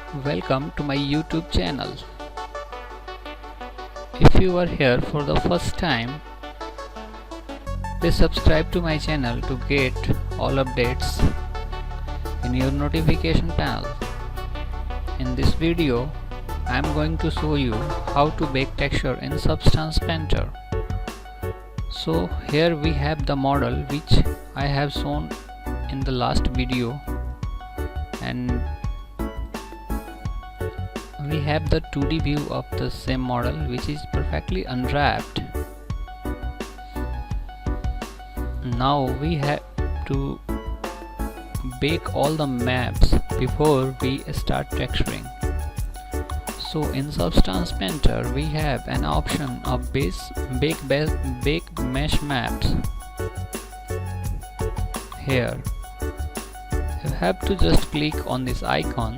Welcome to my YouTube channel. If you are here for the first time, please subscribe to my channel to get all updates in your notification panel. In this video, I am going to show you how to bake texture in Substance Painter. So here we have the model which I have shown in the last video, and we have the 2D view of the same model which is perfectly unwrapped. Now we have to bake all the maps before we start texturing. So in Substance Painter we have an option of bake mesh maps. Here you have to just click on this icon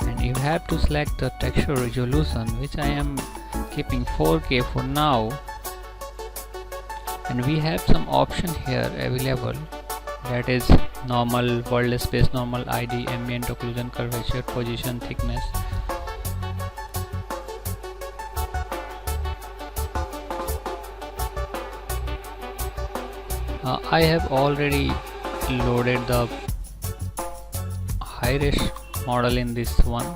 and you have to select the texture resolution, which I am keeping 4K for now, and we have some option here available, that is normal, world space, normal ID, ambient occlusion, curvature, position, thickness. I have already loaded the high-res model in this one,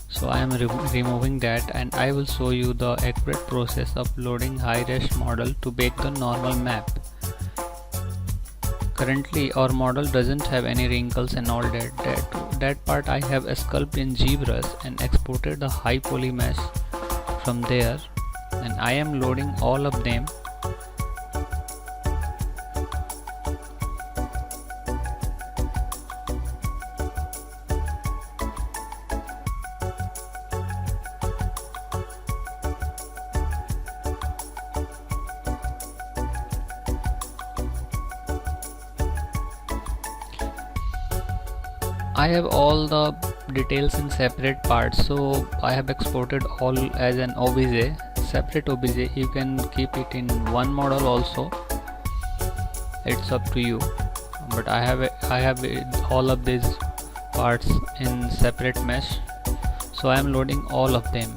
so I am removing that, and I will show you the accurate process of loading high-res model to bake the normal map. Currently our model doesn't have any wrinkles and all that part I have sculpted in ZBrush and exported the high poly mesh from there, and I am loading all of them. I have all the details in separate parts, so I have exported all as an OBJ, separate OBJ. You can keep it in one model also, it's up to you, but I have all of these parts in separate mesh, so I am loading all of them.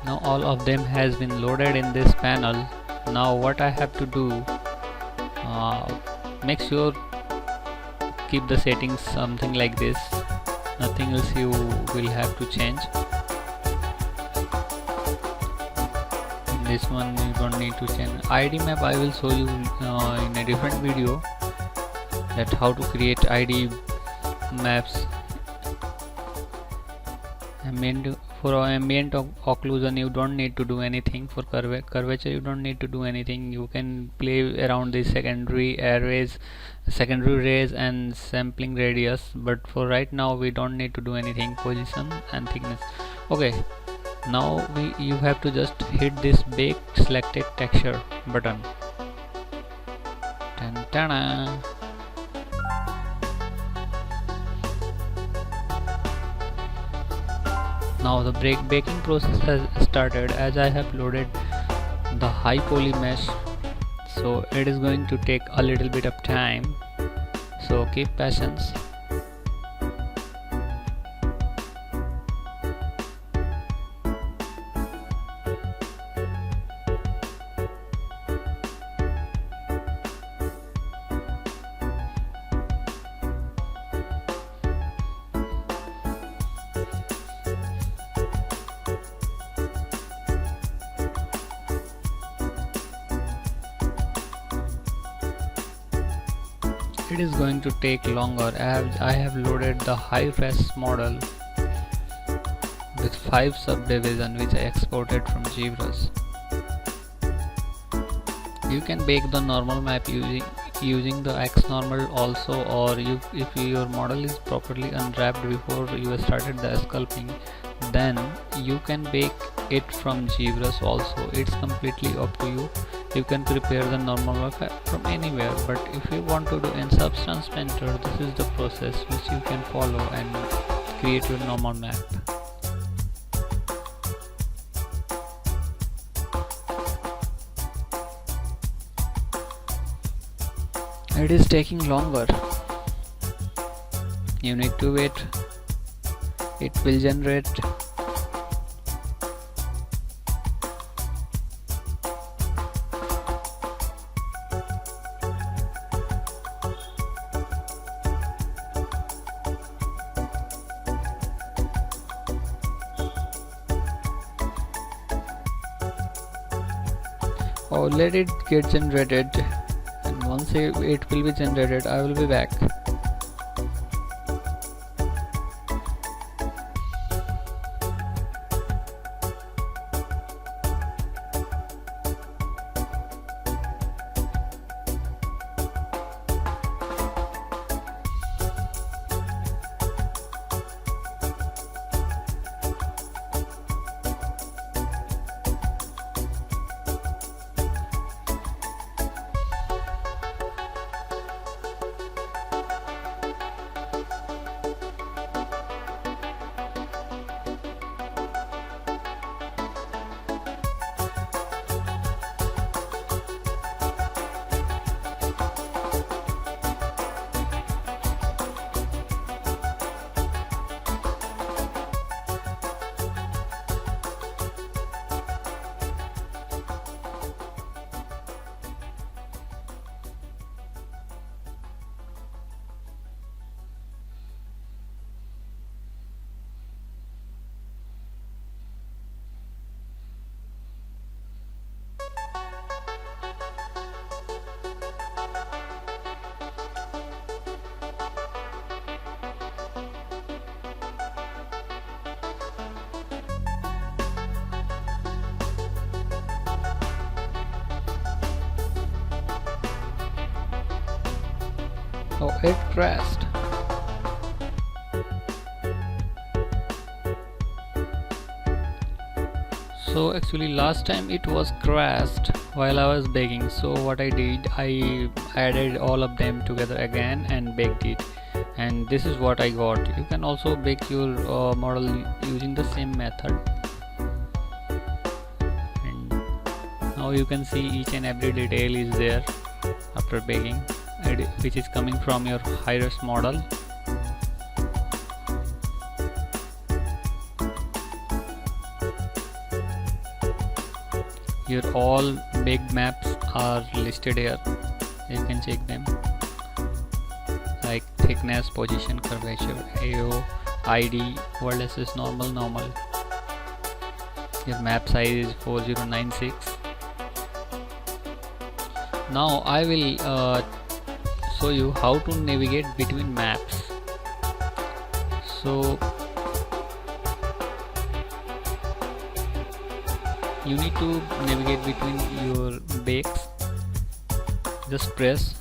Now all of them has been loaded in this panel. Now what I have to do, make sure keep the settings something like this, nothing else you will have to change. This one you don't need to change. ID map I will show you in a different video, that how to create ID maps. For ambient occlusion you don't need to do anything. For curvature you don't need to do anything. You can play around the secondary rays and sampling radius, but for right now we don't need to do anything. Position and thickness. Okay, now you have to just hit this bake selected texture button. Tan-tana. Now the baking process has started, as I have loaded the high poly mesh, so it is going to take a little bit of time, so keep patience. It is going to take longer. I have loaded the high-res model with 5 subdivisions which I exported from ZBrush. You can bake the normal map using the X normal also, or if your model is properly unwrapped before you started the sculpting, then you can bake it from ZBrush also. It's completely up to you. You can prepare the normal map from anywhere, but if you want to do in Substance Painter, this is the process which you can follow and create your normal map. It is taking longer. You need to wait, it will generate. Or let it get generated, and once it will be generated, I will be back. Oh, it crashed. So actually last time it was crashed while I was baking. So what I did, I added all of them together again and baked it, and this is what I got. You can also bake your model using the same method. And now you can see each and every detail is there after baking, which is coming from your high-res model. Your all baked maps are listed here. You can check them, like thickness, position, curvature, AO, ID, world SS, normal. Your map size is 4096. Now I will show you how to navigate between maps. So you need to navigate between your bakes. Just press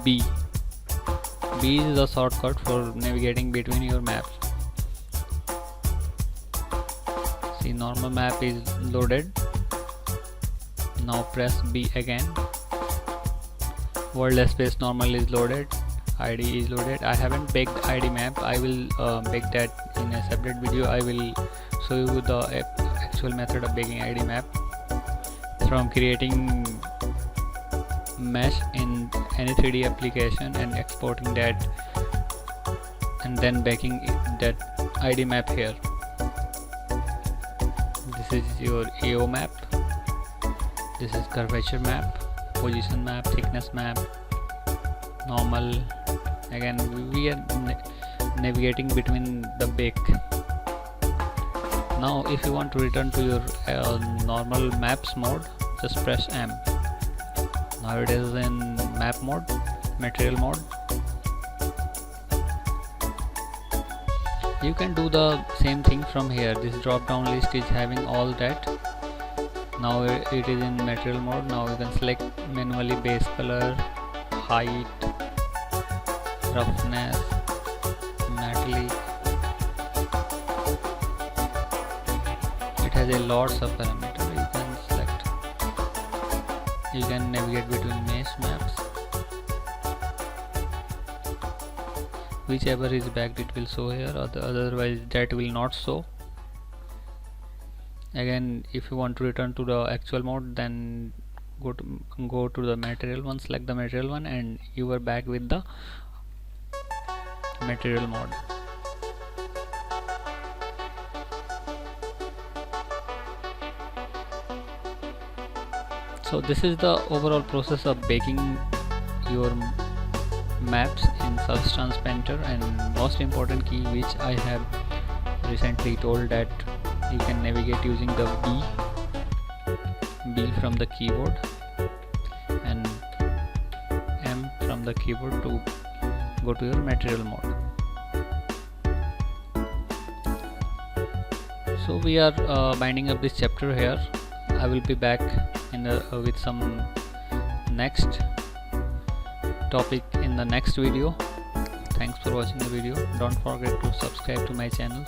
B. B is the shortcut for navigating between your maps. See, normal map is loaded. Now press B again. World space normal is loaded. ID is loaded. I haven't baked ID map. I will bake that in a separate video. I will show you the actual method of baking ID map, from creating mesh in any 3D application and exporting that, and then baking that ID map here. This is your AO map. This is curvature map, position map, thickness map, normal. Again we are navigating between the bake. Now if you want to return to your normal maps mode, just press M. Now it is in map mode, material mode. You can do the same thing from here. This drop down list is having all that. Now it is in material mode. Now you can select manually base color, height, roughness, metallic. It has a lots of parameters. You can select. You can navigate between mesh maps. Whichever is backed, it will show here, otherwise that will not show. Again, if you want to return to the actual mode, then go to the material one, select the material one, and you are back with the material mode. So this is the overall process of baking your maps in Substance Painter, and most important key which I have recently told that you can navigate using the B from the keyboard and M from the keyboard to go to your material mode. So we are binding up this chapter here. I will be back with some next topic in the next video. Thanks for watching the video. Don't forget to subscribe to my channel.